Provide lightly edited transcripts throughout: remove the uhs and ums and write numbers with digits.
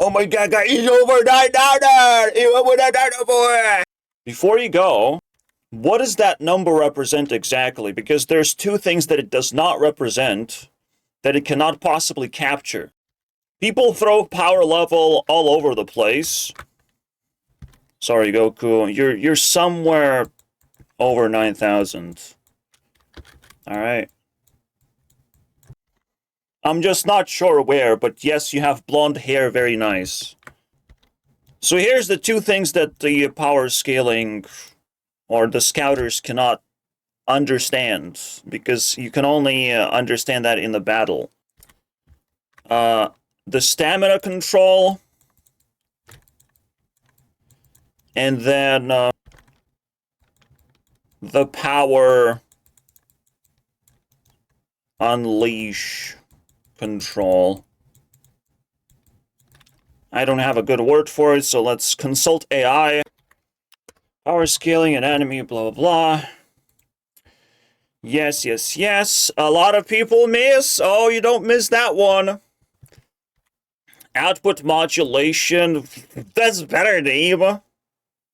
Oh my god, he's over $9! Before you go, what does that number represent exactly? Because there's two things that it does not represent that it cannot possibly capture. People throw power level all over the place. Sorry, Goku. You're somewhere over 9,000. Alright. I'm just not sure where, but yes, you have blonde hair, very nice. So here's the two things that the power scaling or the scouters cannot understand, because you can only understand that in the battle. The stamina control, and then the power unleash control. I don't have a good word for it, so let's consult AI. Power scaling and enemy, blah, blah, blah. Yes, yes, yes. A lot of people miss. Oh, you don't miss that one. Output modulation. That's better name.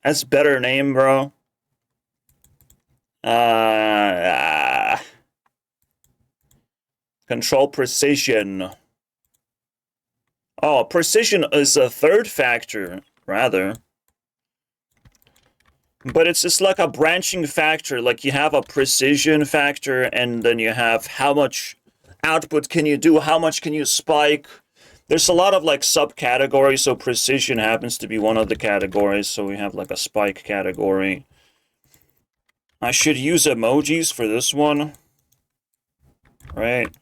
That's better name, bro. Control precision. Oh, precision is a third factor, rather. But it's just like a branching factor. Like you have a precision factor, and then you have how much output can you do, how much can you spike. There's a lot of like subcategories, so precision happens to be one of the categories. So we have like a spike category. I should use emojis for this one. Right.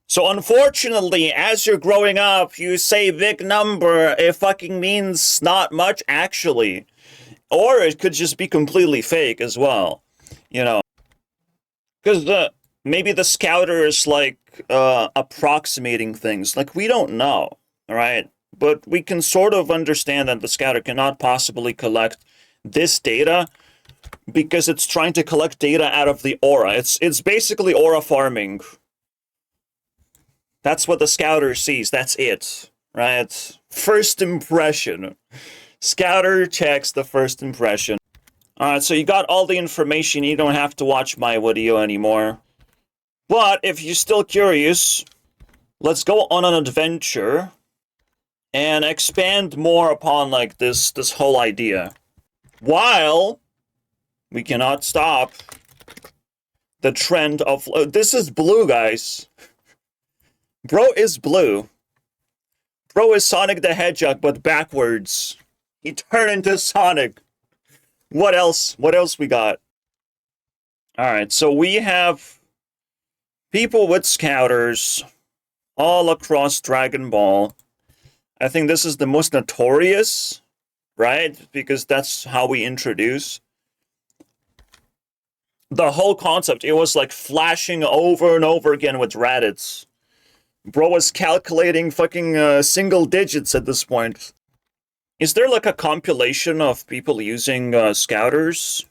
So unfortunately, as you're growing up, you say big number, it fucking means not much, actually. Or it could just be completely fake as well, you know. Because maybe the scouter is like approximating things. Like, we don't know, right? But we can sort of understand that the scouter cannot possibly collect this data because it's trying to collect data out of the aura. It's basically aura farming. That's what the scouter sees. That's it, right? First impression. Scouter checks the first impression. Alright, so you got all the information. You don't have to watch my video anymore. But if you're still curious, let's go on an adventure and expand more upon like this whole idea. While we cannot stop the trend of... this is blue, guys. Bro is blue. Bro is Sonic the Hedgehog, but backwards. He turned into Sonic. What else? What else we got? Alright, so we have people with scouters all across Dragon Ball. I think this is the most notorious, right? Because that's how we introduce. The whole concept, it was like flashing over and over again with Raditz. Bro was calculating fucking single digits at this point. Is there like a compilation of people using scouters?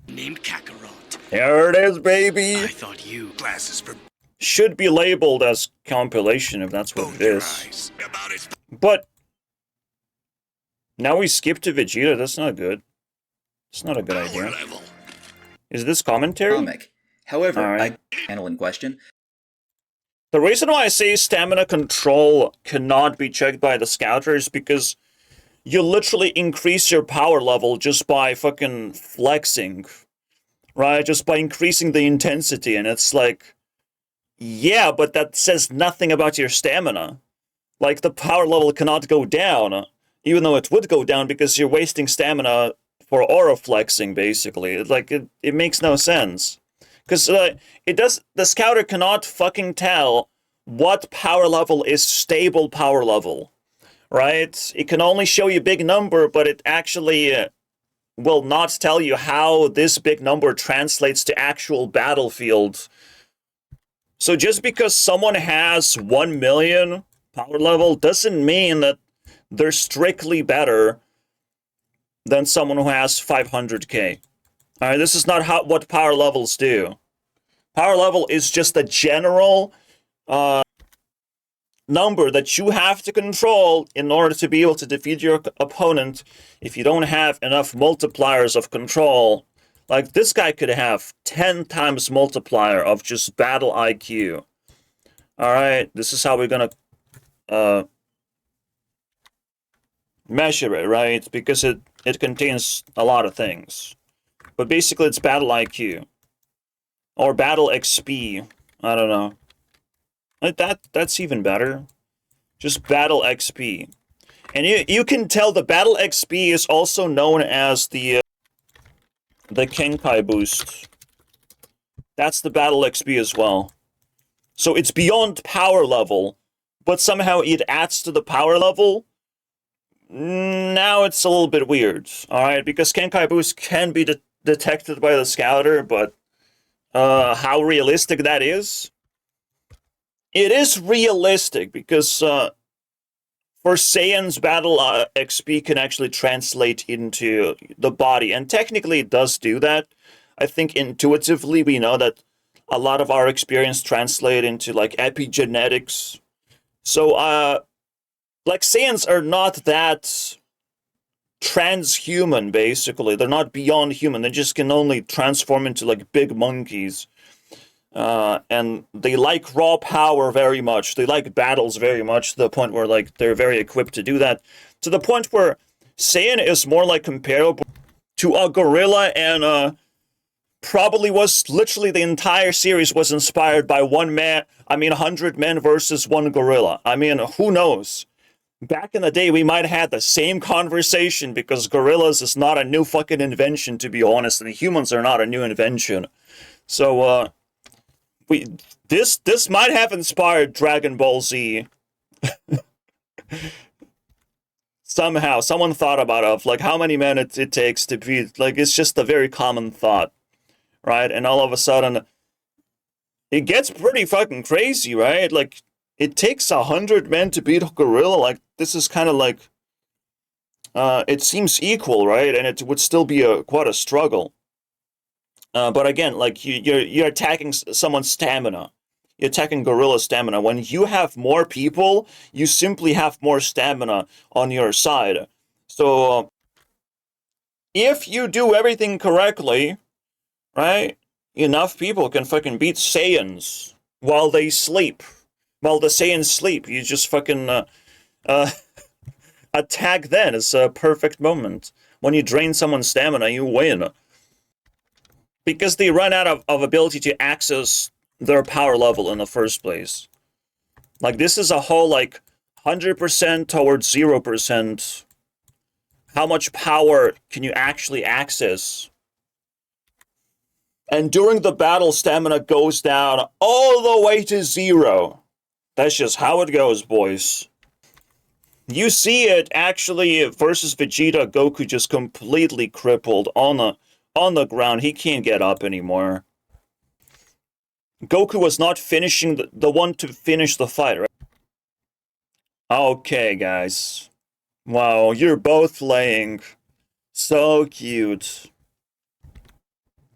Named Kakarot. There it is, baby! I thought you glasses for... Should be labeled as compilation if that's what it is. But now we skip to Vegeta, that's not good. It's not a good idea. Is this commentary? Comic. However, right. Panel in question. The reason why I say stamina control cannot be checked by the scouter is because you literally increase your power level just by fucking flexing, right? Just by increasing the intensity, and it's like, yeah, but that says nothing about your stamina. Like, the power level cannot go down, even though it would go down because you're wasting stamina for aura flexing, basically. Like, it makes no sense. Because the scouter cannot fucking tell what power level is stable power level, right? It can only show you big number, but it actually will not tell you how this big number translates to actual battlefield. So just because someone has 1 million power level doesn't mean that they're strictly better than someone who has 500k. Alright, this is not what power levels do. Power level is just a general number that you have to control in order to be able to defeat your opponent. If you don't have enough multipliers of control, like this guy could have 10 times multiplier of just battle IQ. Alright, this is how we're gonna measure it, right? Because it contains a lot of things. But basically it's battle IQ. Or battle XP. I don't know. That's even better. Just battle XP. And you can tell the battle XP is also known as the Kenkai boost. That's the battle XP as well. So it's beyond power level, but somehow it adds to the power level. Now it's a little bit weird, alright? Because Kenkai boost can be detected by the scouter, but how realistic that is? It is realistic, because for Saiyan's battle XP can actually translate into the body, and technically it does do that. I think intuitively we know that a lot of our experience translate into like epigenetics. So like Saiyans are not that transhuman, basically. They're not beyond human. They just can only transform into like big monkeys. And they like raw power very much. They like battles very much, to the point where like they're very equipped to do that. To the point where Saiyan is more like comparable to a gorilla, and probably was literally the entire series was inspired by 100 men versus one gorilla. I mean, who knows? Back in the day, we might have had the same conversation, because gorillas is not a new fucking invention, to be honest, and humans are not a new invention. So, this might have inspired Dragon Ball Z. Somehow, someone thought about it, of like how many men it takes to beat, like it's just a very common thought, right? And all of a sudden, it gets pretty fucking crazy, right? Like, it takes 100 men to beat a gorilla. Like, this is kind of like, it seems equal, right? And it would still be quite a struggle. But again, like you're attacking someone's stamina. You're attacking gorilla stamina. When you have more people, you simply have more stamina on your side. So if you do everything correctly, right, enough people can fucking beat Saiyans while they sleep. While the Saiyans sleep, you just fucking attack then. It's a perfect moment. When you drain someone's stamina, you win. Because they run out of ability to access their power level in the first place. Like, this is a whole, like, 100% towards 0%. How much power can you actually access? And during the battle, stamina goes down all the way to 0. That's just how it goes, boys. You see it, actually, versus Vegeta, Goku just completely crippled on the ground. He can't get up anymore. Goku was not finishing the one to finish the fight, right? Okay, guys. Wow, you're both laying. So cute.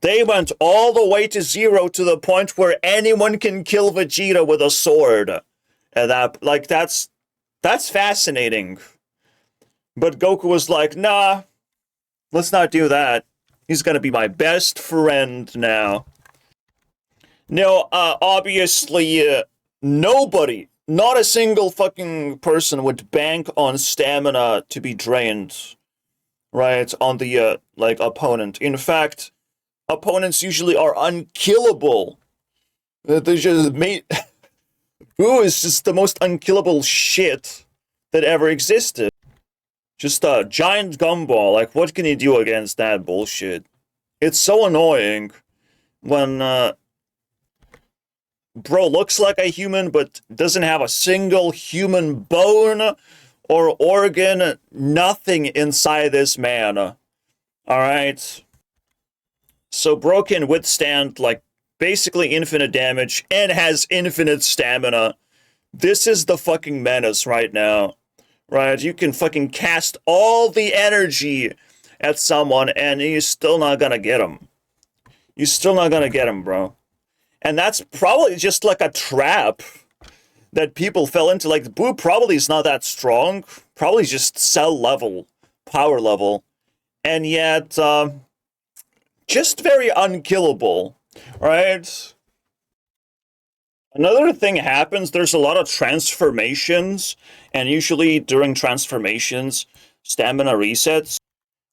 They went all the way to 0, to the point where anyone can kill Vegeta with a sword. And that's fascinating. But Goku was like, nah, let's not do that. He's gonna be my best friend now. No, obviously, nobody, not a single fucking person would bank on stamina to be drained, right, on the, like, opponent. In fact, opponents usually are unkillable. They just made... Boo is just the most unkillable shit that ever existed. Just a giant gumball. Like, what can you do against that bullshit? It's so annoying when, bro looks like a human, but doesn't have a single human bone or organ, nothing inside this man. Alright? So bro can withstand, like, basically infinite damage and has infinite stamina. This is the fucking menace right now. Right? You can fucking cast all the energy at someone and you're still not gonna get him. You're still not gonna get him, bro. And that's probably just like a trap. that people fell into. Like, Boo probably is not that strong, probably just cell level, power level, and yet, just very unkillable, right? Another thing happens, there's a lot of transformations, and usually during transformations, stamina resets.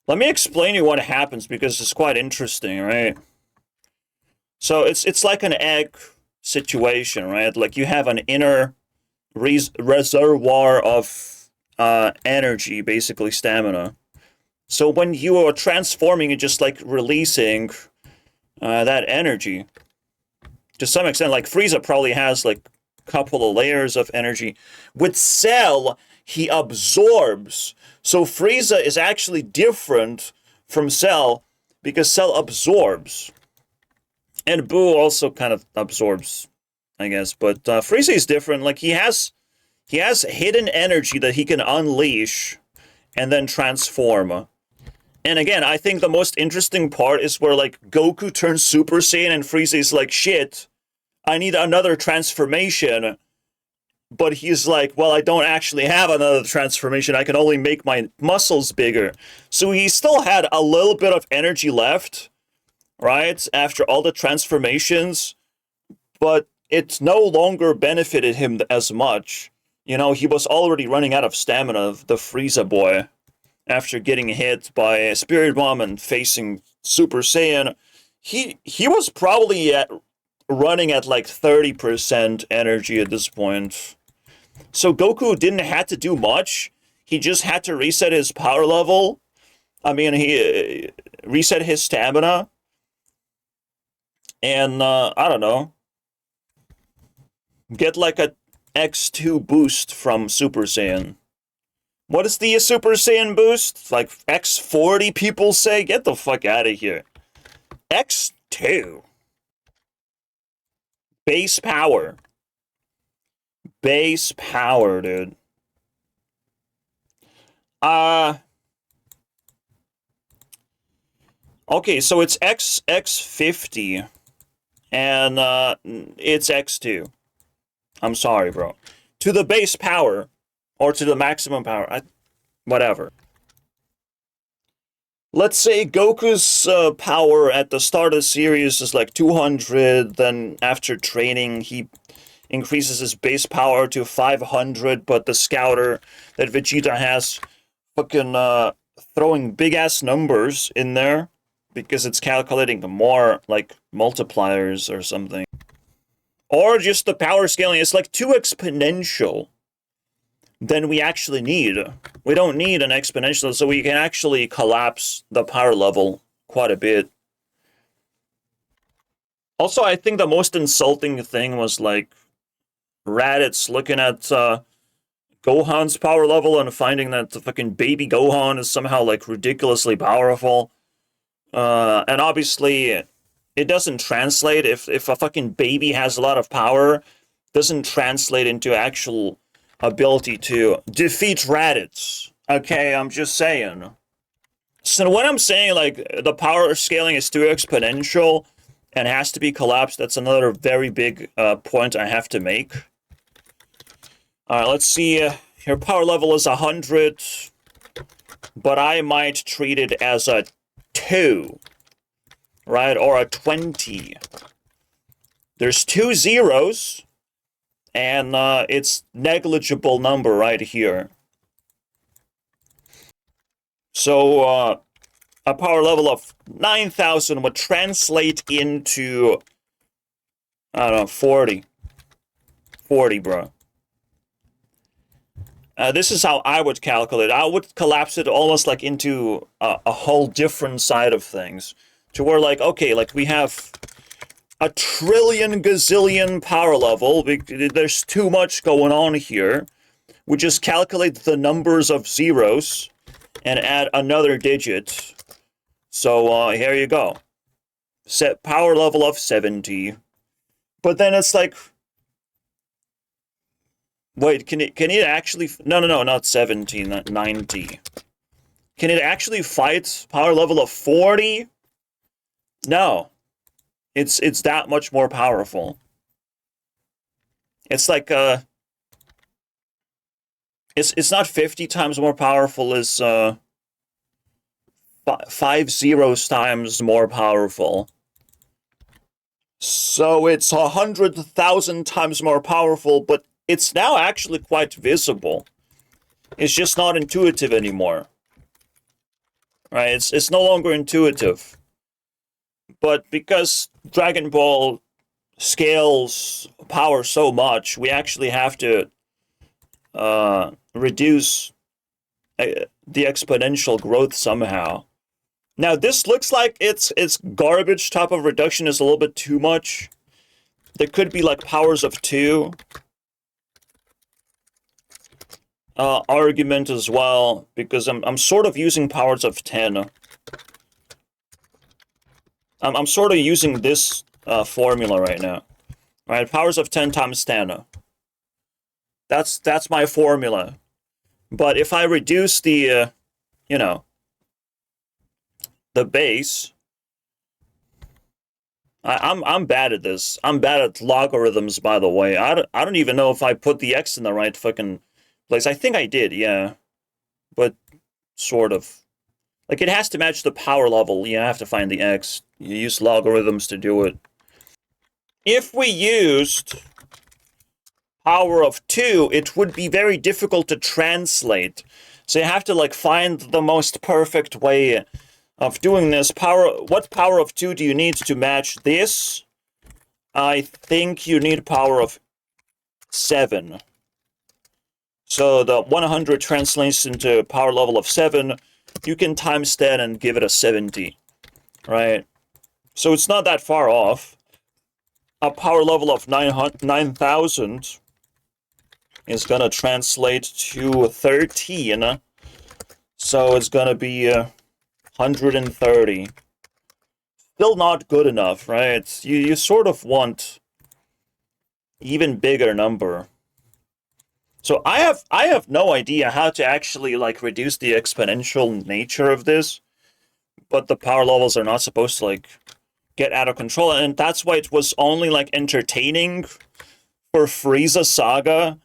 Let me explain you what happens because it's quite interesting, right? So it's like an egg situation, right? Like you have an inner reservoir of energy, basically stamina. So when you are transforming, you're just like releasing that energy. To some extent, like Frieza probably has like a couple of layers of energy. With Cell, he absorbs. So Frieza is actually different from Cell because Cell absorbs. And Boo also kind of absorbs, I guess. But Frieza is different. Like he has hidden energy that he can unleash and then transform. And again, I think the most interesting part is where, like, Goku turns Super Saiyan and Frieza is like, shit, I need another transformation. But he's like, well, I don't actually have another transformation. I can only make my muscles bigger. So he still had a little bit of energy left, right, after all the transformations. But it no longer benefited him as much. You know, he was already running out of stamina, the Frieza boy, after getting hit by a Spirit Bomb and facing Super Saiyan. He was probably running at like 30% energy at this point. So Goku didn't have to do much. He just had to reset his power level. I mean, he reset his stamina. And, I don't know, get like a X2 boost from Super Saiyan. What is the Super Saiyan boost? Like X40 people say? Get the fuck out of here. X2. Base power. Base power, dude. Okay, so it's X50. And, it's X2. I'm sorry, bro. To the base power. Or to the maximum power. Whatever. Let's say Goku's power at the start of the series is like 200. Then after training, he increases his base power to 500. But the scouter that Vegeta has fucking throwing big-ass numbers in there. Because it's calculating more, like, multipliers or something. Or just the power scaling. It's like too exponential than we actually need. We don't need an exponential, so we can actually collapse the power level quite a bit. Also, I think the most insulting thing was, like, Raditz looking at Gohan's power level and finding that the fucking baby Gohan is somehow, like, ridiculously powerful. And obviously, it doesn't translate. If a fucking baby has a lot of power, doesn't translate into actual ability to defeat Raditz. Okay, I'm just saying. So when I'm saying, like, the power scaling is too exponential and has to be collapsed, that's another very big point I have to make. Alright, let's see. Your power level is 100, but I might treat it as a 2, right? Or a 20. There's 2 zeros. And it's negligible number right here. So a power level of 9,000 would translate into, I don't know, 40. 40, bro. This is how I would calculate. I would collapse it almost like into a whole different side of things. To where, like, okay, like we have a trillion gazillion power level. There's too much going on here. We just calculate the numbers of zeros and add another digit. So here you go. Set power level of 70. But then it's like, wait, can it actually? No, not 70, not 90. Can it actually fight power level of 40? No. It's that much more powerful. It's like It's not 50 times more powerful, it's 5 zeros times more powerful. So it's 100,000 times more powerful, but it's now actually quite visible. It's just not intuitive anymore. Right? It's no longer intuitive. But because Dragon Ball scales power so much, we actually have to reduce the exponential growth somehow. Now this looks like it's garbage type of reduction is a little bit too much. There could be like powers of 2 argument as well, because I'm sort of using powers of 10. I'm sort of using this formula right now. Right, powers of 10 times 10. That's my formula. But if I reduce the you know, the base, I'm bad at this. I'm bad at logarithms, by the way. I don't even know if I put the x in the right fucking place. I think I did, yeah. But sort of. Like, it has to match the power level. You have to find the x. You use logarithms to do it. If we used power of 2, it would be very difficult to translate. So you have to, like, find the most perfect way of doing this. What power of 2 do you need to match this? I think you need power of 7. So the 100 translates into power level of 7. You can times 10 and give it a 70. Right? So it's not that far off. A power level of 9,000 is going to translate to 13. So it's going to be 130. Still not good enough, right? You sort of want even bigger number. So I have no idea how to actually like reduce the exponential nature of this, but the power levels are not supposed to like get out of control, and that's why it was only like entertaining for Frieza Saga,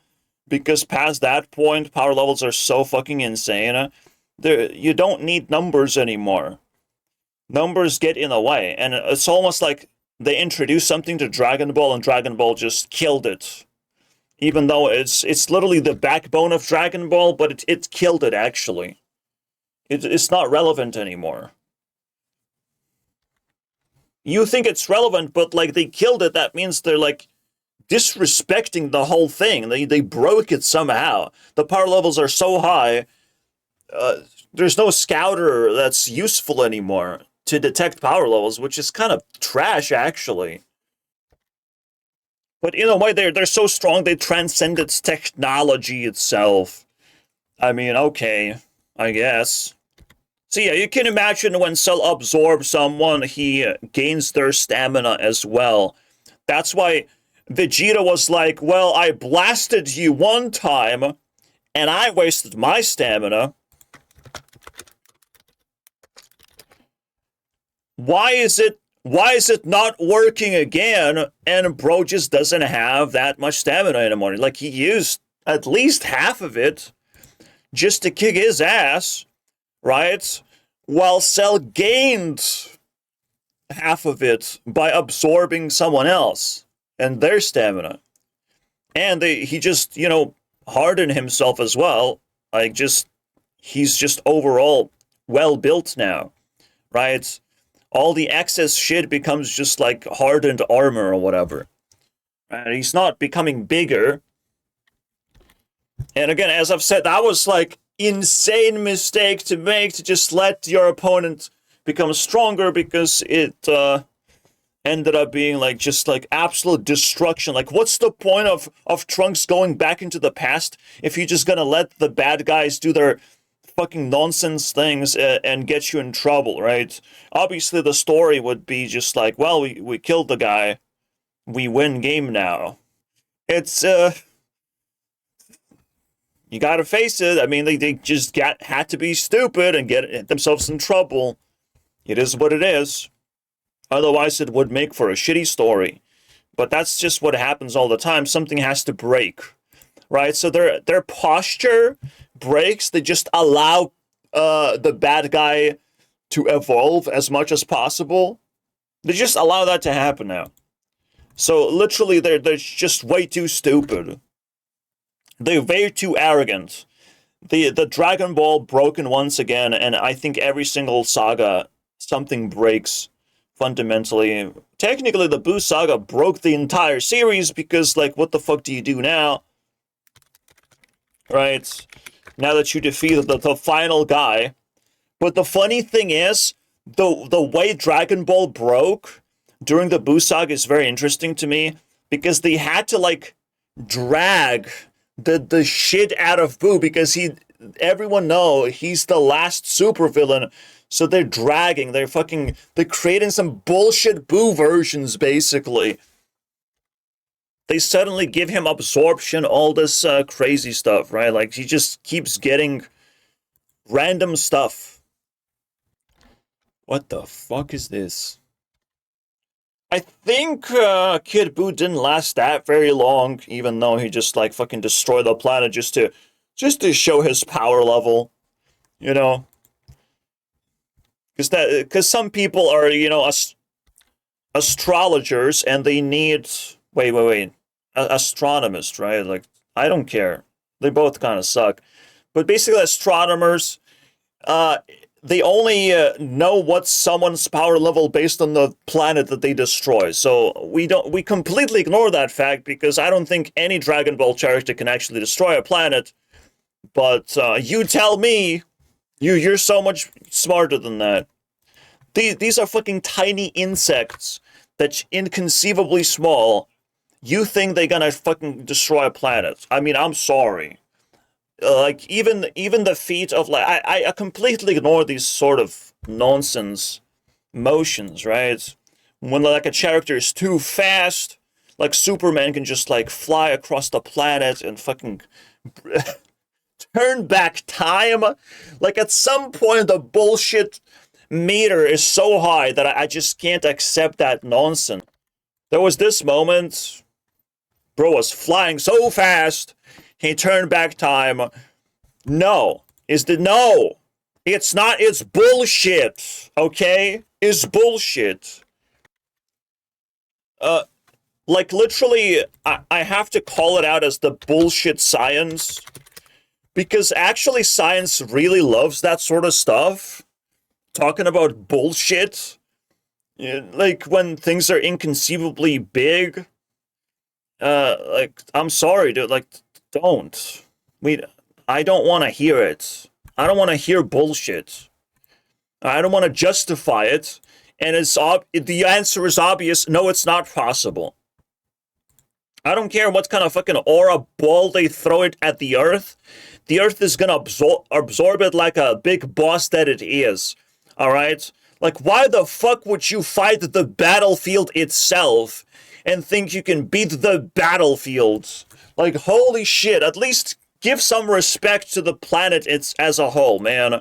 because past that point power levels are so fucking insane. You don't need numbers anymore. Numbers get in the way, and it's almost like they introduced something to Dragon Ball and Dragon Ball just killed it. Even though it's literally the backbone of Dragon Ball, but it killed it actually. It's not relevant anymore. You think it's relevant, but like they killed it, that means they're like disrespecting the whole thing. They broke it somehow. The power levels are so high, there's no scouter that's useful anymore to detect power levels, which is kind of trash, actually. But in a way, they're so strong, they transcend its technology itself. I mean, okay, I guess. So yeah, you can imagine when Cell absorbs someone, he gains their stamina as well. That's why Vegeta was like, well, I blasted you one time, and I wasted my stamina. Why is it not working again? And bro just doesn't have that much stamina anymore. Like, he used at least half of it just to kick his ass, right? While Cell gained half of it by absorbing someone else and their stamina. And he just, hardened himself as well. Like, he's just overall well built now, right? All the excess shit becomes just like hardened armor or whatever. And he's not becoming bigger. And again, as I've said, that was like insane mistake to make, to just let your opponent become stronger, because it ended up being like just like absolute destruction. Like, what's the point of Trunks going back into the past if you're just gonna let the bad guys do their fucking nonsense things and get you in trouble, right? Obviously the story would be just like, well, we killed the guy, we win game now. It's you gotta face it. I mean, they just had to be stupid and get themselves in trouble. It is what it is. Otherwise it would make for a shitty story. But that's just what happens all the time. Something has to break. right? So their posture breaks. They just allow the bad guy to evolve as much as possible. They just allow that to happen now. So literally, they're just way too stupid. They're way too arrogant. The Dragon Ball broken once again, and I think every single saga something breaks fundamentally. Technically, the Buu saga broke the entire series because, like, what the fuck do you do now? Right? Now that you defeated the final guy. But the funny thing is, the way Dragon Ball broke during the Buu saga is very interesting to me because they had to, like, drag the shit out of Buu because everyone know he's the last supervillain. So they're dragging, they're creating some bullshit Buu versions, basically. They suddenly give him absorption, all this crazy stuff, right? Like, he just keeps getting random stuff. What the fuck is this? I think Kid Buu didn't last that very long, even though he just, like, fucking destroyed the planet just to show his power level, you know? Because some people are, you know, astrologers, and they need... Wait. Astronomers, right? Like, I don't care. They both kind of suck. But basically, astronomers, they only know what's someone's power level based on the planet that they destroy. So we completely ignore that fact because I don't think any Dragon Ball character can actually destroy a planet. But you tell me, you're so much smarter than that. These are fucking tiny insects that's inconceivably small. You think they're gonna fucking destroy a planet? I mean, I'm sorry. Like, even the feat of, like, I completely ignore these sort of nonsense motions, right? When, like, a character is too fast, like Superman can just, like, fly across the planet and fucking turn back time. Like, at some point, the bullshit meter is so high that I just can't accept that nonsense. There was this moment, bro was flying so fast, he turned back time. No. No. It's not, it's bullshit. Okay? It's bullshit. Like, literally, I have to call it out as the bullshit science. Because actually science really loves that sort of stuff. Talking about bullshit. Like, when things are inconceivably big. Like, I'm sorry, dude. Like, don't. I don't want to hear it. I don't want to hear bullshit. I don't want to justify it. And the answer is obvious. No, it's not possible. I don't care what kind of fucking aura ball they throw it at the Earth. The Earth is gonna absorb it like a big boss that it is. Alright? Like, why the fuck would you fight the battlefield itself and think you can beat the battlefield? Like, holy shit, at least give some respect to the planet as a whole, man.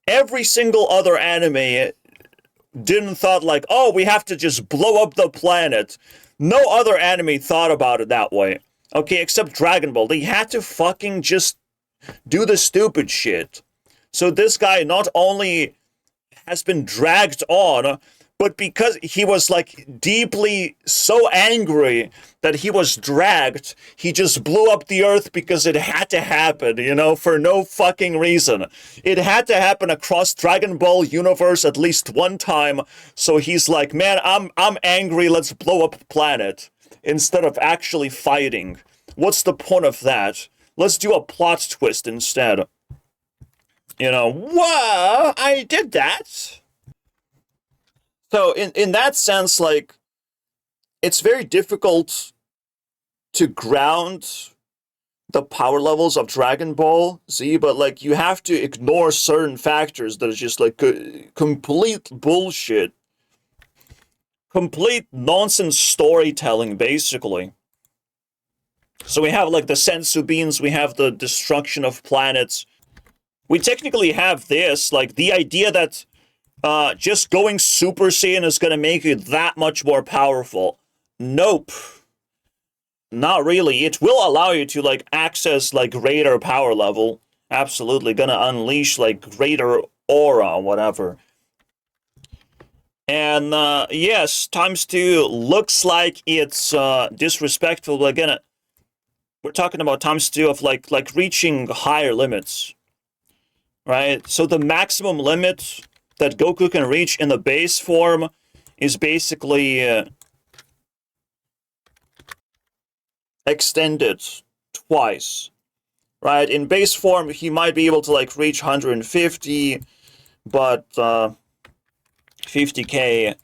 Every single other anime didn't thought like, oh, we have to just blow up the planet. No other anime thought about it that way. Okay, except Dragon Ball. They had to fucking just do the stupid shit. So this guy not only has been dragged on, but because he was, like, deeply so angry that he was dragged, he just blew up the Earth because it had to happen, you know, for no fucking reason. It had to happen across Dragon Ball universe at least one time, so he's like, man, I'm angry, let's blow up the planet, instead of actually fighting. What's the point of that? Let's do a plot twist instead. You know, well, I did that. So in that sense, like, it's very difficult to ground the power levels of Dragon Ball Z, but, like, you have to ignore certain factors that are just, like, complete bullshit. Complete nonsense storytelling, basically. So we have, like, the sensu beans, we have the destruction of planets. We technically have this, like, the idea that just going Super Saiyan is going to make you that much more powerful. Nope. not really. It will allow you to like access like greater power level. Absolutely gonna unleash like greater aura, whatever. And yes, times 2 looks like it's disrespectful, but again, we're talking about times 2 of like reaching higher limits, right? So the maximum limit that Goku can reach in the base form is basically extended twice, right? In base form, he might be able to like reach 150, but 50k,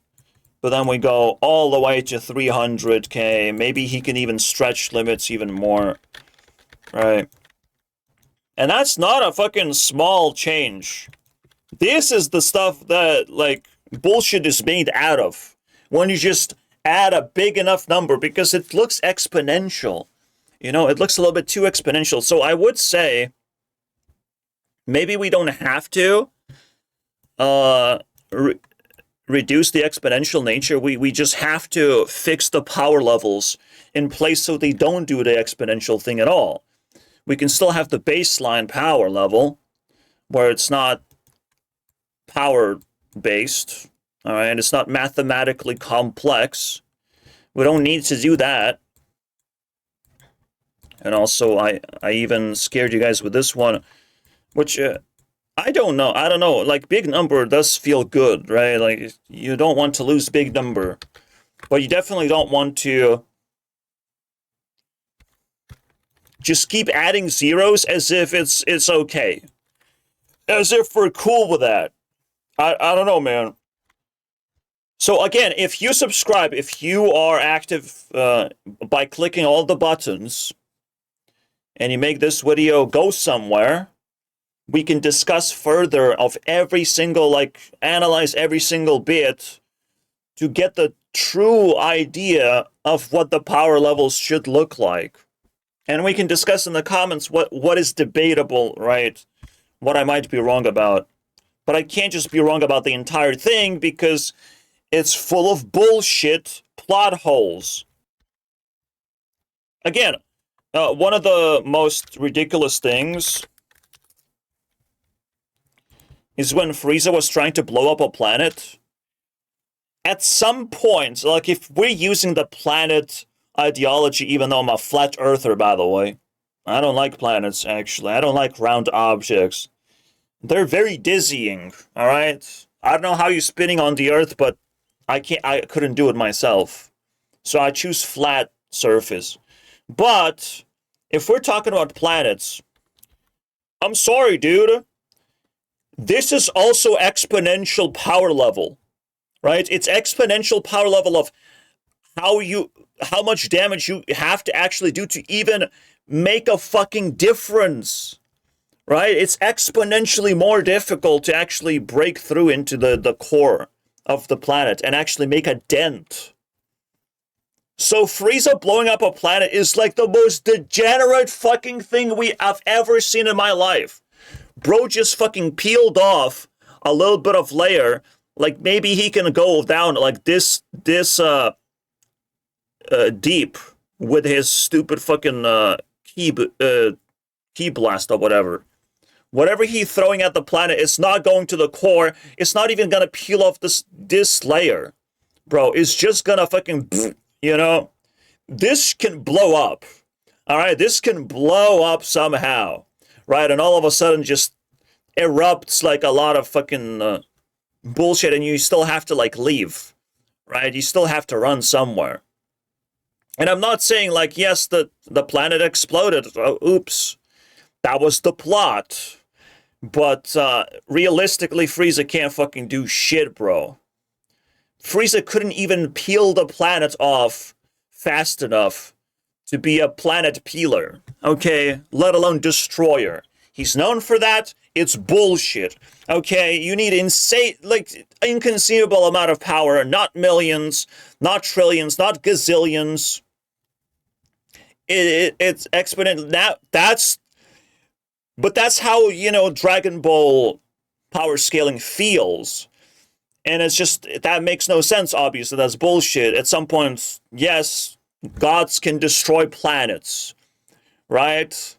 but then we go all the way to 300k. Maybe he can even stretch limits even more, right? And that's not a fucking small change. This is the stuff that, like, bullshit is made out of. When you just add a big enough number, because it looks exponential. You know, it looks a little bit too exponential. So I would say, maybe we don't have to reduce the exponential nature. We just have to fix the power levels in place so they don't do the exponential thing at all. We can still have the baseline power level where it's not power based, all right, and it's not mathematically complex. We don't need to do that. And also, I even scared you guys with this one, which I don't know. Like, big number does feel good, right? Like, you don't want to lose big number, but you definitely don't want to just keep adding zeros as if it's okay, as if we're cool with that. I don't know, man. So again, if you subscribe, if you are active by clicking all the buttons, and you make this video go somewhere, we can discuss further of every single, like, analyze every single bit to get the true idea of what the power levels should look like. And we can discuss in the comments what is debatable, right? What I might be wrong about. But I can't just be wrong about the entire thing because it's full of bullshit plot holes. Again, one of the most ridiculous things is when Frieza was trying to blow up a planet. At some point, like, if we're using the planet ideology, even though I'm a flat earther, by the way, I don't like planets, actually. I don't like round objects. They're very dizzying, all right? I don't know how you're spinning on the earth, but I couldn't do it myself. So I choose flat surface. But if we're talking about planets, I'm sorry, dude. This is also exponential power level, right? It's exponential power level of how much damage you have to actually do to even make a fucking difference, right? It's exponentially more difficult to actually break through into the core of the planet and actually make a dent. So Frieza blowing up a planet is like the most degenerate fucking thing I've ever seen in my life. Bro just fucking peeled off a little bit of layer. Like, maybe he can go down like this deep with his stupid fucking key blast or whatever. Whatever he's throwing at the planet, it's not going to the core. It's not even gonna peel off this layer, bro. It's just gonna fucking, you know, this can blow up. All right, this can blow up somehow, right? And all of a sudden, just erupts like a lot of fucking bullshit, and you still have to like leave, right? You still have to run somewhere. And I'm not saying like, yes, the planet exploded. Oh, oops, that was the plot. But realistically, Frieza can't fucking do shit, bro. Frieza couldn't even peel the planet off fast enough to be a planet peeler, okay? Let alone destroyer. He's known for that. It's bullshit, okay? You need insane, like, inconceivable amount of power, not millions, not trillions, not gazillions. It's exponential. Now, but that's how, you know, Dragon Ball power scaling feels. And it's just, that makes no sense, obviously. That's bullshit. At some point, yes, gods can destroy planets, right?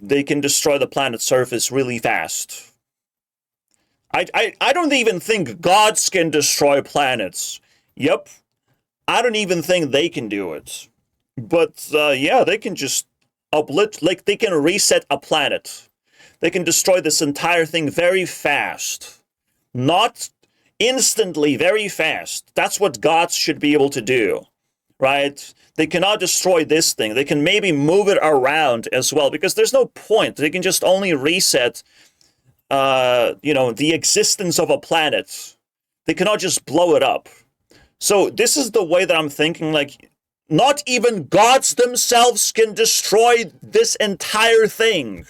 They can destroy the planet's surface really fast. I don't even think gods can destroy planets. Yep. I don't even think they can do it. But, yeah, they can just like, they can reset a planet. They can destroy this entire thing very fast. Not instantly, very fast. That's what gods should be able to do, right? They cannot destroy this thing. They can maybe move it around as well, because there's no point. They can just only reset, the existence of a planet. They cannot just blow it up. So this is the way that I'm thinking, like, not even gods themselves can destroy this entire thing.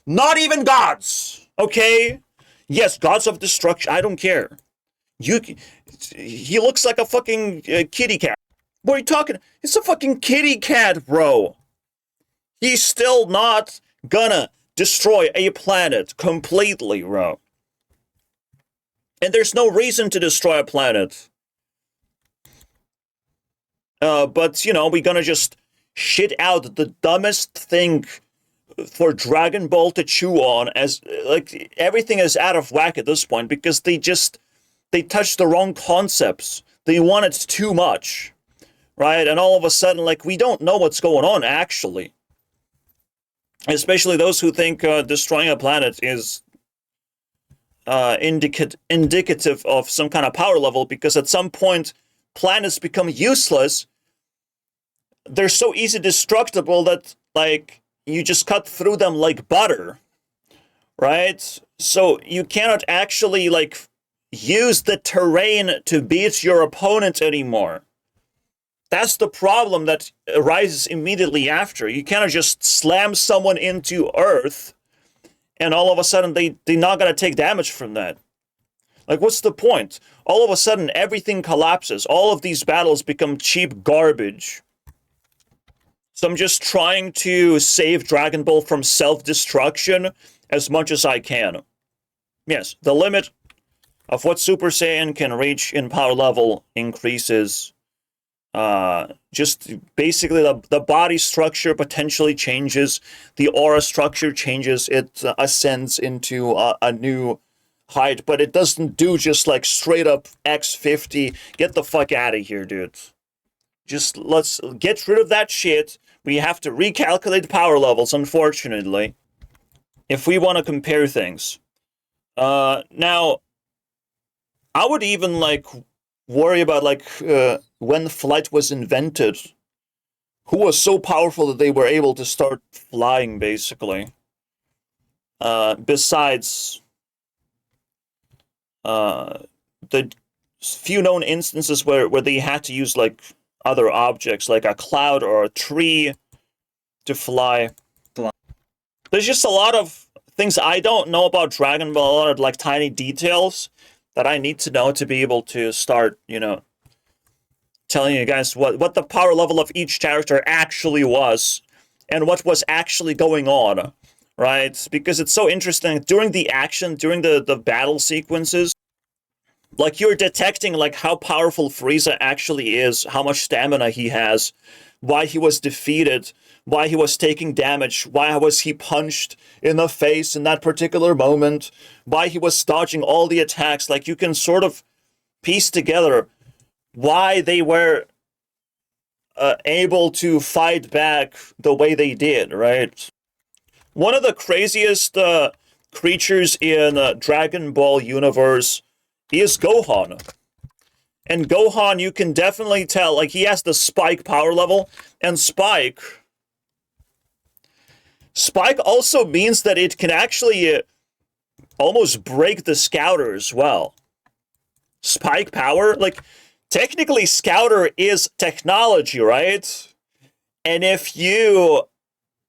Not even gods, okay? Yes, gods of destruction, I don't care. He looks like a fucking kitty cat. What are you talking? It's a fucking kitty cat, bro. He's still not gonna destroy a planet completely, bro. And there's no reason to destroy a planet. But, we're gonna just shit out the dumbest thing for Dragon Ball to chew on, as, like, everything is out of whack at this point, because they touched the wrong concepts. They wanted too much, right? And all of a sudden, like, we don't know what's going on, actually. Especially those who think destroying a planet is indicative of some kind of power level, because at some point, planets become useless. They're so easy destructible that, like, you just cut through them like butter, right? So you cannot actually, like, use the terrain to beat your opponent anymore. That's the problem that arises immediately after. You cannot just slam someone into Earth and all of a sudden they're not going to take damage from that. Like, what's the point? All of a sudden, everything collapses. All of these battles become cheap garbage. So I'm just trying to save Dragon Ball from self-destruction as much as I can. Yes, the limit of what Super Saiyan can reach in power level increases. Just basically the body structure potentially changes. The aura structure changes. It ascends into a new height, but it doesn't do just like straight up X50. Get the fuck out of here, dude. Just let's get rid of that shit. We have to recalculate power levels, unfortunately, if we want to compare things. Now, I would even, like, worry about, like, when flight was invented. Who was so powerful that they were able to start flying, basically? Besides the few known instances where they had to use, like, other objects, like a cloud or a tree, to fly. There's just a lot of things I don't know about Dragon Ball, a lot of, like, tiny details that I need to know to be able to start, telling you guys what the power level of each character actually was, and what was actually going on, right? Because it's so interesting, during the action, during the battle sequences, like, you're detecting, like, how powerful Frieza actually is, how much stamina he has, why he was defeated, why he was taking damage, why was he punched in the face in that particular moment, why he was dodging all the attacks. Like, you can sort of piece together why they were able to fight back the way they did, right? One of the craziest creatures in Dragon Ball universe is Gohan. And Gohan, you can definitely tell, like, he has the Spike power level, and Spike also means that it can actually almost break the Scouter as well. Spike power, like, technically Scouter is technology, right? And if you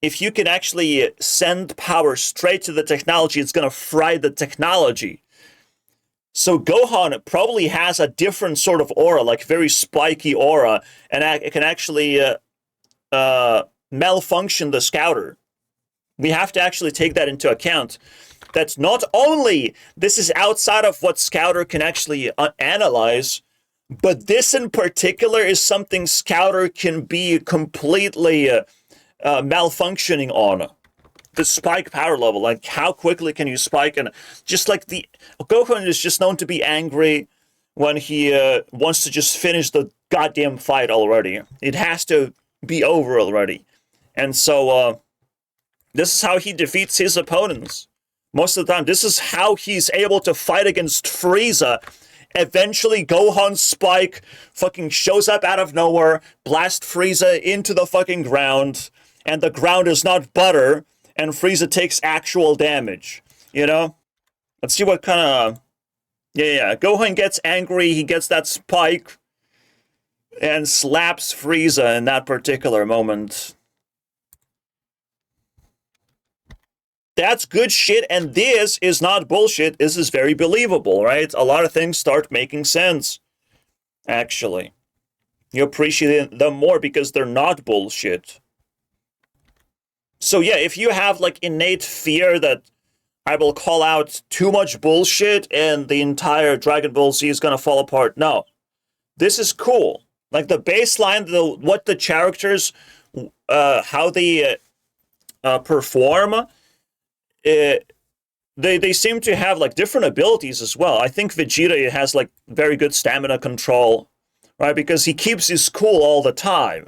can actually send power straight to the technology, it's gonna fry the technology. So Gohan probably has a different sort of aura, like very spiky aura, and it can actually malfunction the Scouter. We have to actually take that into account. That not only this is outside of what Scouter can actually analyze, But this in particular is something Scouter can be completely malfunctioning on. The spike power level, like how quickly can you spike? And just like the Goku is just known to be angry when he wants to just finish the goddamn fight already. It has to be over already. And so this is how he defeats his opponents. Most of the time, this is how he's able to fight against Frieza. Eventually, Gohan's spike fucking shows up out of nowhere, blast Frieza into the fucking ground, and the ground is not butter, and Frieza takes actual damage, you know? Let's see what kind of... Yeah. Gohan gets angry, he gets that spike, and slaps Frieza in that particular moment. That's good shit, and this is not bullshit. This is very believable, right? A lot of things start making sense, actually. You appreciate them more because they're not bullshit. So yeah, if you have like innate fear that I will call out too much bullshit and the entire Dragon Ball Z is gonna fall apart, no. This is cool. Like the baseline, what the characters, how they perform, they seem to have like different abilities as well. I think Vegeta has like very good stamina control, right? Because he keeps his cool all the time.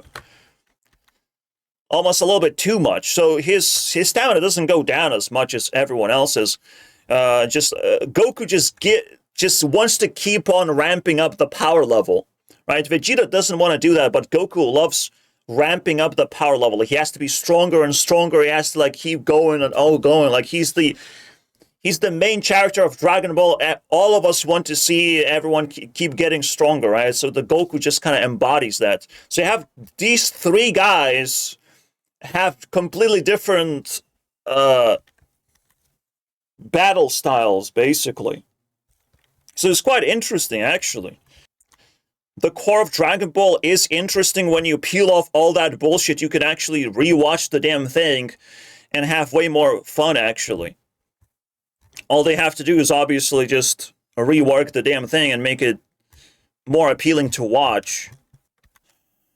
Almost a little bit too much. So his stamina doesn't go down as much as everyone else's. Goku just wants to keep on ramping up the power level, right? Vegeta doesn't want to do that, but Goku loves ramping up the power level. He has to be stronger and stronger. He has to like keep going and going. Like he's the main character of Dragon Ball. All of us want to see everyone keep getting stronger, right? So the Goku just kind of embodies that. So you have these three guys have completely different battle styles, basically. So it's quite interesting, actually. The core of Dragon Ball is interesting. When you peel off all that bullshit, you can actually rewatch the damn thing and have way more fun, actually. All they have to do is obviously just rework the damn thing and make it more appealing to watch.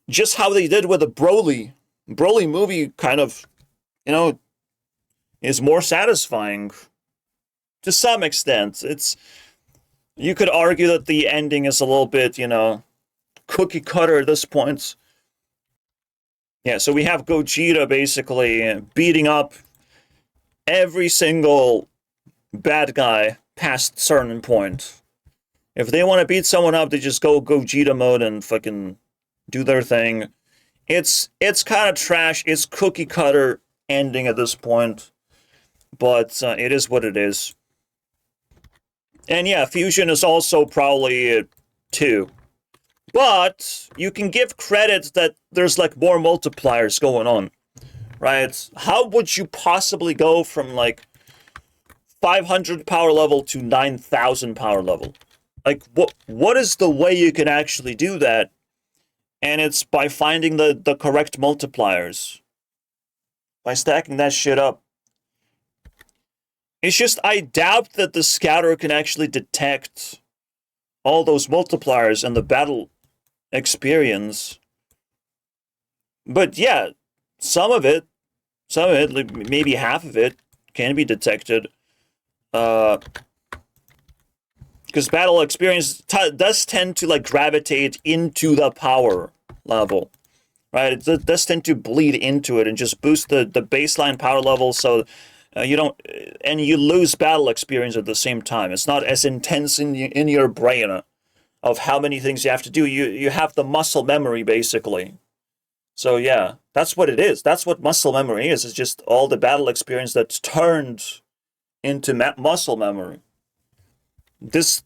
Just how they did with the Broly. Broly movie kind of, you know, is more satisfying to some extent. You could argue that the ending is a little bit, you know, cookie cutter at this point. Yeah, so we have Gogeta basically beating up every single bad guy past certain point. If they want to beat someone up, they just go Gogeta mode and fucking do their thing. It's kind of trash. It's cookie cutter ending at this point, but it is what it is. And yeah, Fusion is also probably 2. But you can give credit that there's like more multipliers going on, right? How would you possibly go from like 500 power level to 9,000 power level? Like what is the way you can actually do that? And it's by finding the correct multipliers. By stacking that shit up. It's just, I doubt that the Scouter can actually detect all those multipliers and the battle experience. But yeah, some of it, like maybe half of it, can be detected. Because battle experience does tend to like gravitate into the power level, right? It does tend to bleed into it and just boost the baseline power level, so you don't, and you lose battle experience at the same time. It's not as intense in your brain of how many things you have to do. You have the muscle memory basically. So yeah, that's what it is. That's what muscle memory is. It's just all the battle experience that's turned into muscle memory. This,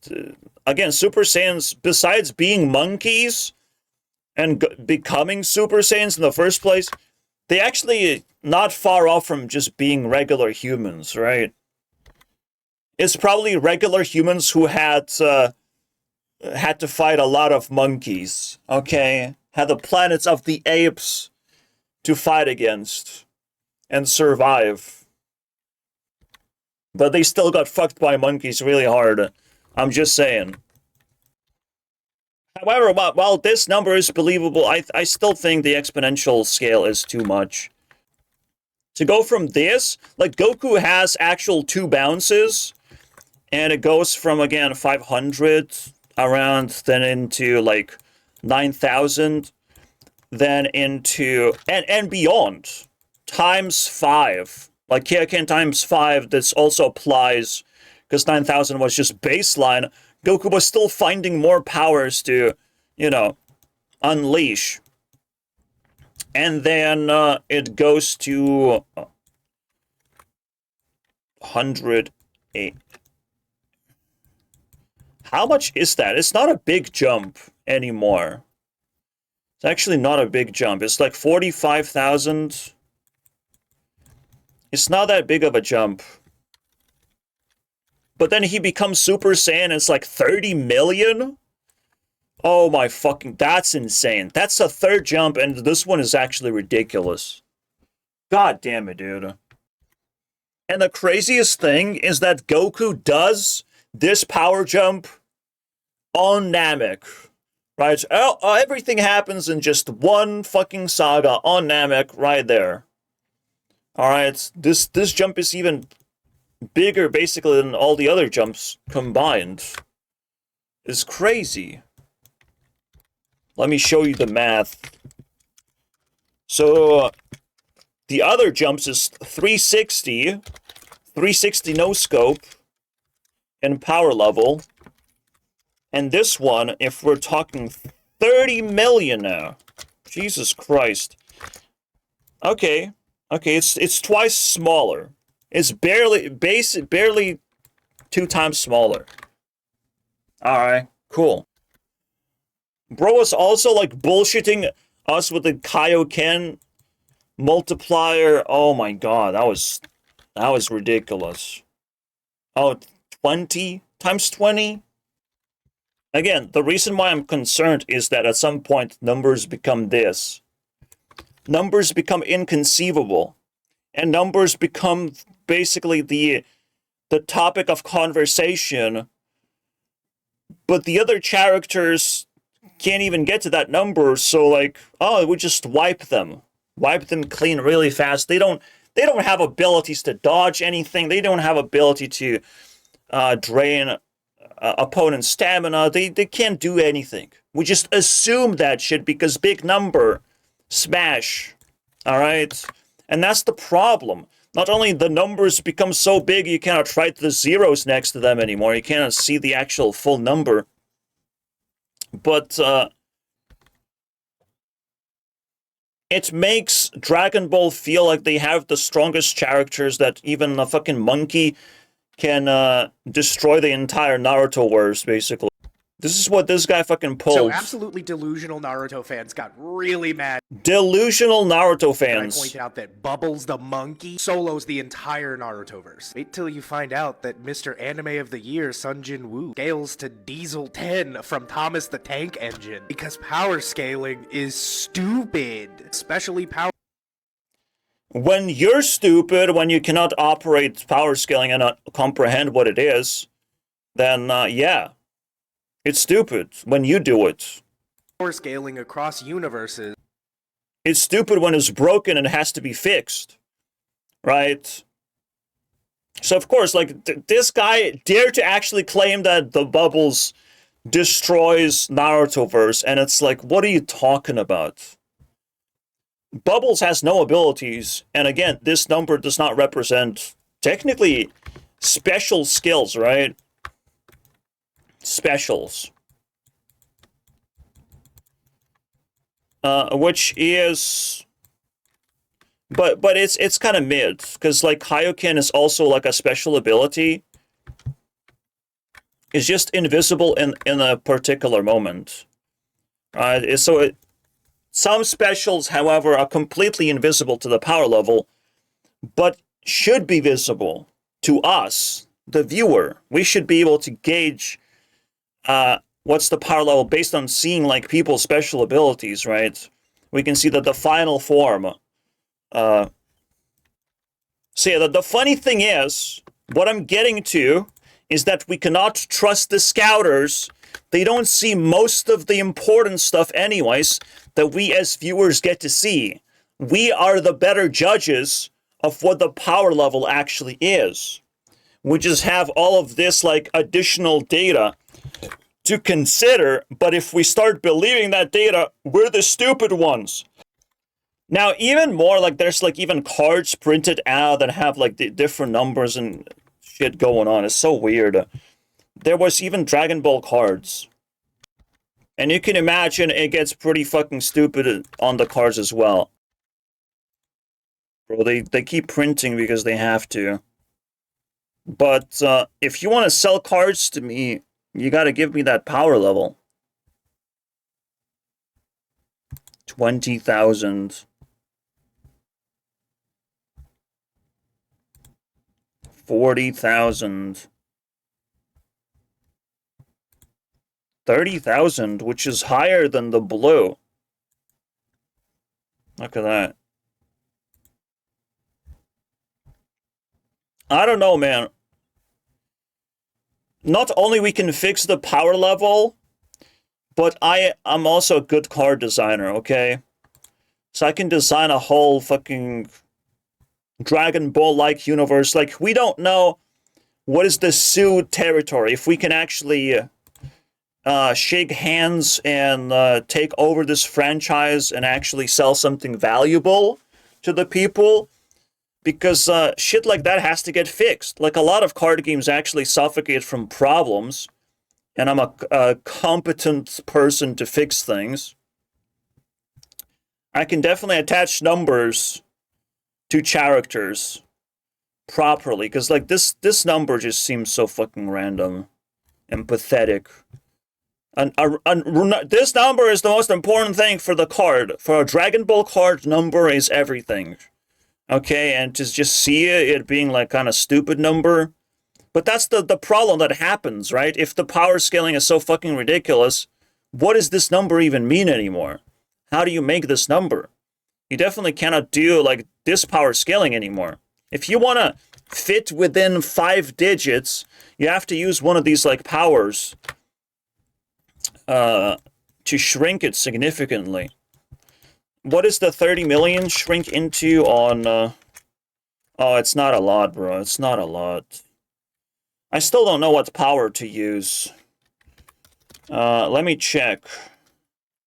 again, Super Saiyans, besides being monkeys and becoming Super Saiyans in the first place, they actually not far off from just being regular humans, right? It's probably regular humans who had to fight a lot of monkeys, okay? Had the planets of the apes to fight against and survive. But they still got fucked by monkeys really hard. I'm just saying. However, while this number is believable, I still think the exponential scale is too much. To go from this, like Goku has actual 2 bounces, and it goes from, again, 500 around, then into like 9,000, then into, and beyond, times 5. Like Kaioken times 5, this also applies, because 9,000 was just baseline. Goku was still finding more powers to, you know, unleash. And then it goes to 108. How much is that? It's not a big jump anymore. It's actually not a big jump. It's like 45,000. It's not that big of a jump. But then he becomes Super Saiyan and it's like 30 million? Oh my fucking... That's insane. That's a 3rd jump and this one is actually ridiculous. God damn it, dude. And the craziest thing is that Goku does this power jump on Namek. Right? Everything happens in just one fucking saga on Namek right there. Alright, this jump is even bigger basically than all the other jumps combined. It's crazy. Let me show you the math. So, the other jumps is 360 no scope, and power level. And this one, if we're talking 30 million now. Jesus Christ. Okay, it's twice smaller. It's barely 2 times smaller. Alright, cool. Bro was also like bullshitting us with the Kaioken multiplier. Oh my god, that was ridiculous. Oh, 20 times 20? Again, the reason why I'm concerned is that at some point numbers become this. Numbers become inconceivable. And numbers become basically the topic of conversation. But the other characters can't even get to that number, so like, oh, we just wipe them clean really fast. They don't have abilities to dodge anything. They don't have ability to drain opponent's stamina. They can't do anything. We just assume that shit because big number, smash. All right, and that's the problem. Not only the numbers become so big, you cannot write the zeros next to them anymore. You cannot see the actual full number. But it makes Dragon Ball feel like they have the strongest characters, that even a fucking monkey can destroy the entire Naruto verse, basically. This is what this guy fucking pulled. So absolutely delusional Naruto fans got really mad. Delusional Naruto fans. I pointed out that Bubbles the monkey solos the entire Narutoverse. Wait till you find out that Mr. Anime of the Year Sun Jin Woo scales to Diesel 10 from Thomas the Tank Engine because power scaling is stupid, especially power. When you're stupid, when you cannot operate power scaling and not comprehend what it is, then yeah. It's stupid when you do it. Power scaling across universes. It's stupid when it's broken and has to be fixed. Right? So, of course, like, this guy dared to actually claim that the Bubbles destroys Narutoverse, and it's like, what are you talking about? Bubbles has no abilities, and again, this number does not represent, technically, special skills, right? Specials. Which is... But it's kind of mid, because, like, Kaioken is also, like, a special ability. It's just invisible in a particular moment. Some specials, however, are completely invisible to the power level, but should be visible to us, the viewer. We should be able to gauge what's the power level based on seeing, like, people's special abilities, right? We can see that the final form. So yeah, the funny thing is, what I'm getting to is that we cannot trust the scouters they don't see most of the important stuff anyways that we as viewers get to see. We are the better judges of what the power level actually is. We just have all of this like additional data to consider, but if we start believing that data, we're the stupid ones. Now, even more, like, there's, like, even cards printed out that have, like, the different numbers and shit going on. It's so weird. There was even Dragon Ball cards. And you can imagine it gets pretty fucking stupid on the cards as well. Bro, they keep printing because they have to. But if you want to sell cards to me, you gotta give me that power level. 20,000. 40,000. 30,000, which is higher than the blue. Look at that. I don't know, man. Not only we can fix the power level, but I'm also a good card designer, okay? So I can design a whole fucking Dragon Ball-like universe. Like, we don't know what is the Sue territory. If we can actually shake hands and take over this franchise and actually sell something valuable to the people. Because shit like that has to get fixed. Like, a lot of card games actually suffocate from problems. And I'm a competent person to fix things. I can definitely attach numbers to characters properly. Because, like, this number just seems so fucking random and pathetic. This number is the most important thing for the card. For a Dragon Ball card, number is everything. Okay, and to just see it being like kind of stupid number. But that's the problem that happens, right? If the power scaling is so fucking ridiculous, what does this number even mean anymore? How do you make this number? You definitely cannot do like this power scaling anymore. If you want to fit within 5 digits, you have to use one of these like powers to shrink it significantly. What is the 30 million shrink into on... Oh, it's not a lot, bro. It's not a lot. I still don't know what power to use. Let me check.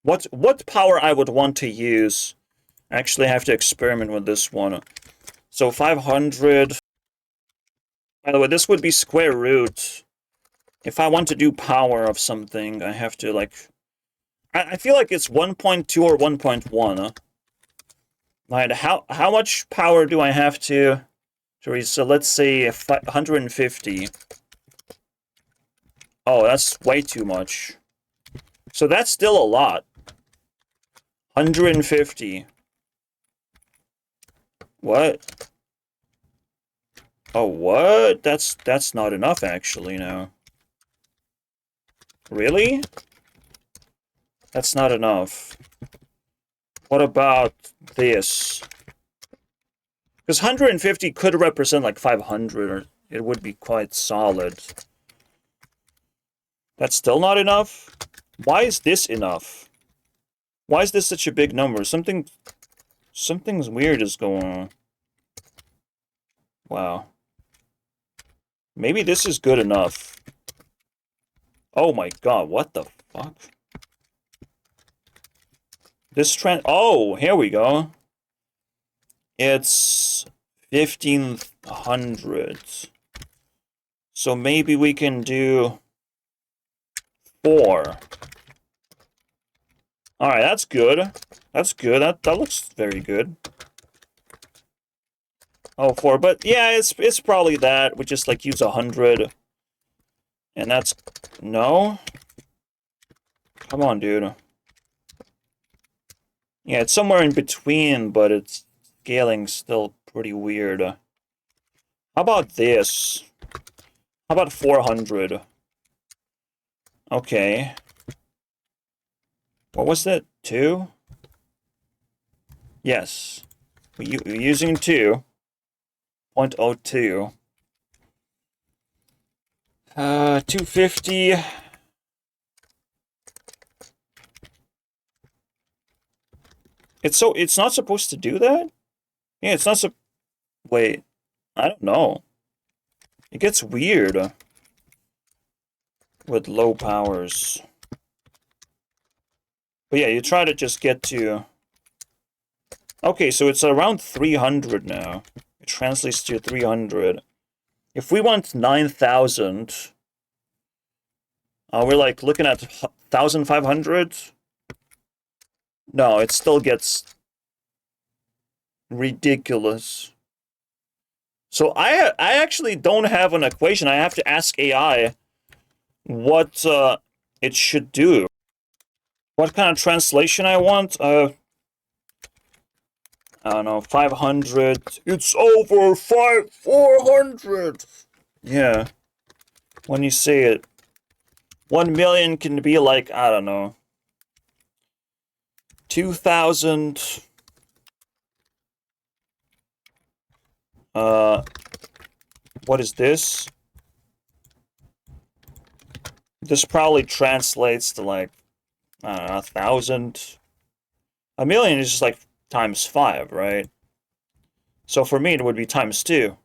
What power I would want to use? I actually have to experiment with this one. So 500... By the way, this would be square root. If I want to do power of something, I have to, like... I feel like it's 1.2 or 1.1. Right, how much power do I have to reach? So let's say 150. Oh, that's way too much. So that's still a lot. 150. What? Oh, what? That's not enough, actually, no. Really? That's not enough. What about this? Because 150 could represent like 500, or it would be quite solid. That's still not enough? Why is this enough? Why is this such a big number? Something's weird is going on. Wow. Maybe this is good enough. Oh my god, what the fuck? This trend... Oh, here we go. It's 1,500. So maybe we can do 4. Alright, that's good. That's good. That looks very good. Oh, 4. But yeah, it's probably that. We just like use 100. And that's... No? Come on, dude. Yeah, it's somewhere in between, but its scaling's still pretty weird. How about this? How about 400? Okay. What was that? 2? Yes. We're using 2. 0.02. 250. It's not supposed to do that? Yeah, it's not wait. I don't know. It gets weird with low powers. But yeah, you try to just get to... Okay, so it's around 300 now. It translates to 300. If we want 9,000... we're like looking at 1,500? No, it still gets ridiculous. So I actually don't have an equation. I have to ask AI what it should do. What kind of translation I want? I don't know, 500. It's over 400. Yeah. When you say it. 1 million can be like, I don't know, 2,000. What is this? This probably translates to like, I don't know, 1,000. A million is just like times 5, right? So for me, it would be times 2.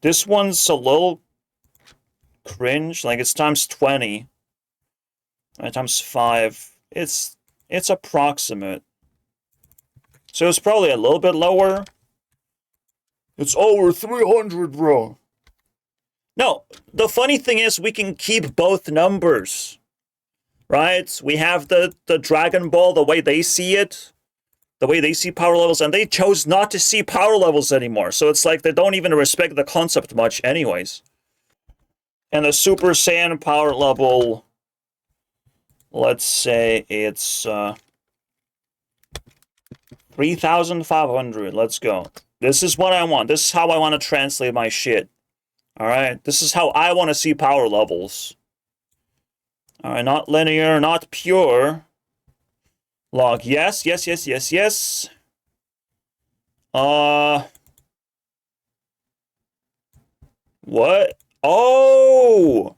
This one's a little cringe, like it's times 20. Times 5. It's approximate. So it's probably a little bit lower. It's over 300, bro. No, the funny thing is we can keep both numbers. Right? We have the Dragon Ball, the way they see it. The way they see power levels, and they chose not to see power levels anymore. So it's like they don't even respect the concept much anyways. And the Super Saiyan power level, let's say it's 3,500. Let's go. This is what I want. This is how I want to translate my shit. Alright? This is how I want to see power levels. Alright, not linear, not pure. Log. Yes, yes, yes, yes, yes. What? Oh!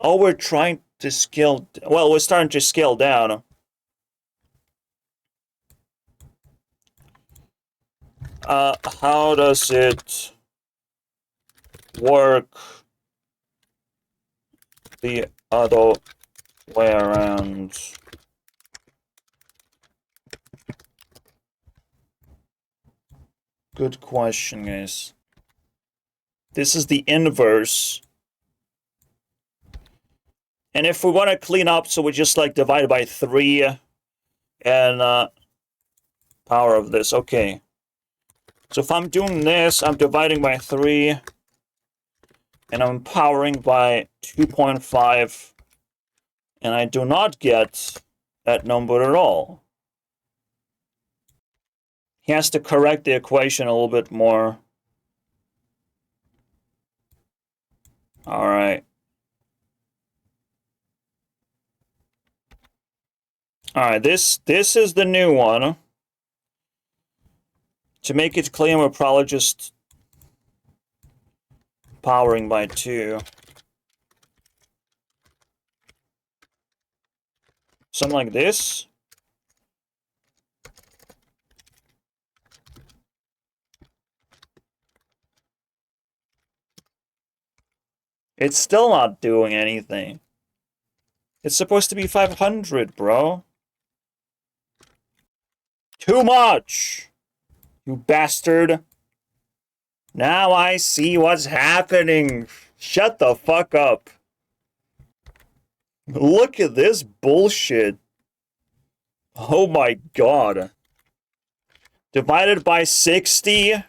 Oh, we're trying to scale... Well, we're starting to scale down. How does it work the other way around? Good question, guys. This is the inverse. And if we want to clean up, so we just like divide by 3 and power of this. Okay. So if I'm doing this, I'm dividing by 3 and I'm powering by 2.5 and I do not get that number at all. He has to correct the equation a little bit more. All right. All right, this is the new one. To make it clean, we're probably just powering by 2. Something like this. It's still not doing anything. It's supposed to be 500, bro. Too much! You bastard. Now I see what's happening. Shut the fuck up. Look at this bullshit. Oh my god. Divided by 60.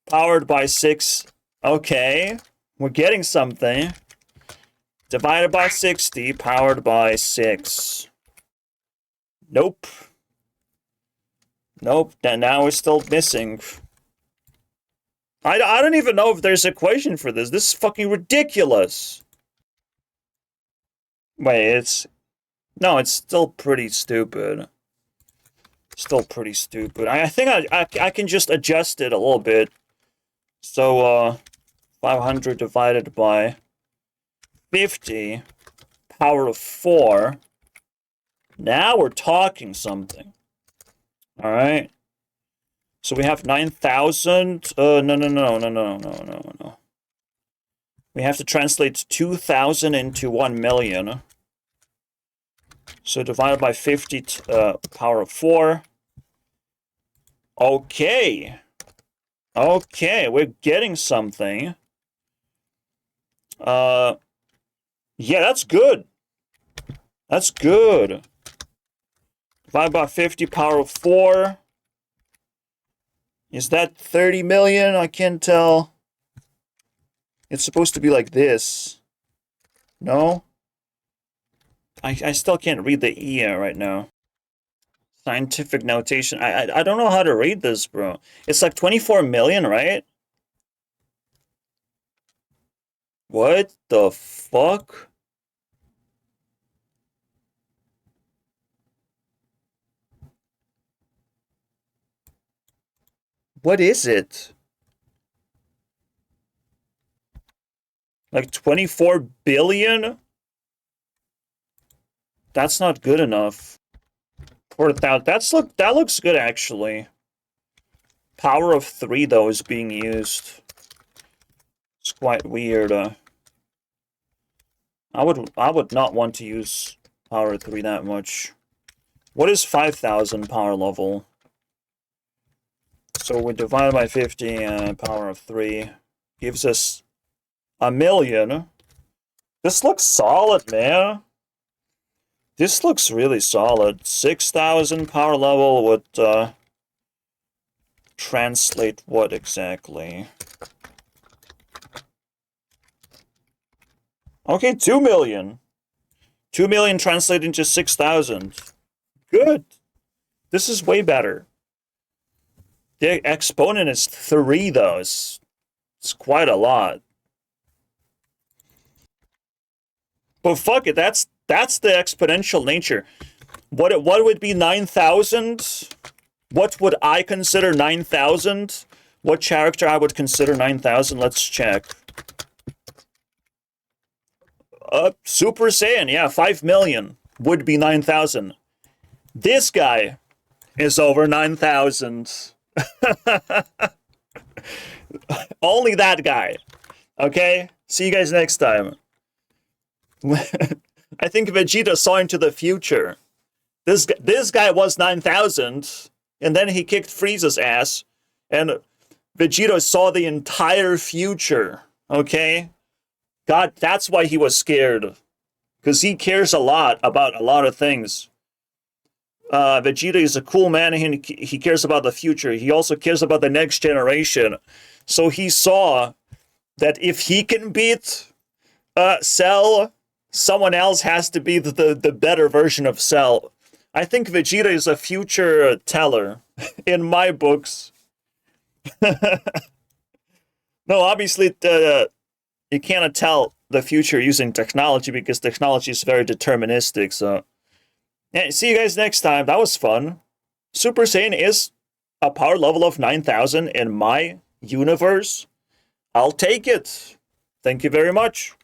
Powered by 6. Okay. We're getting something. Divided by 60. Powered by 6. Nope. Nope. Now we're still missing. I don't even know if there's an equation for this. This is fucking ridiculous. Wait, it's... No, it's still pretty stupid. Still pretty stupid. I think I can just adjust it a little bit. So, 500 divided by 50, power of 4. Now we're talking something. All right. So we have 9,000. No. We have to translate 2,000 into 1 million. So divided by 50 power of 4. Okay. Okay, we're getting something. Yeah, that's good. That's good. Divided by 50 power of 4. Is that 30 million? I can't tell. It's supposed to be like this. No? I still can't read the E right now. Scientific notation. I don't know how to read this, bro. It's like 24 million, right? What the fuck? What is it? Like 24 billion? That's not good enough. 4,000. That looks good actually. Power of 3 though is being used. It's quite weird. I would not want to use power of 3 that much. What is 5,000 power level? So we divide by 50 and power of 3 gives us 1 million. This looks solid, man. This looks really solid. 6,000 power level would translate what exactly? Okay, 2 million. 2 million translate into 6,000. Good. This is way better. The exponent is 3 though. It's quite a lot. But fuck it, that's the exponential nature. What would be 9,000? What would I consider 9,000? What character I would consider 9,000? Let's check. Super Saiyan, yeah, 5 million would be 9,000. This guy is over 9,000. Only that guy. Okay? See you guys next time. I think Vegeta saw into the future. This guy was 9,000, and then he kicked Frieza's ass, and Vegeta saw the entire future. Okay? God, that's why he was scared. Because he cares a lot about a lot of things. Vegeta is a cool man, and he cares about the future. He also cares about the next generation. So he saw that if he can beat Cell, someone else has to be the better version of Cell. I think Vegeta is a future teller in my books. No, obviously, you cannot tell the future using technology because technology is very deterministic. So, yeah, see you guys next time. That was fun. Super Saiyan is a power level of 9,000 in my universe. I'll take it. Thank you very much.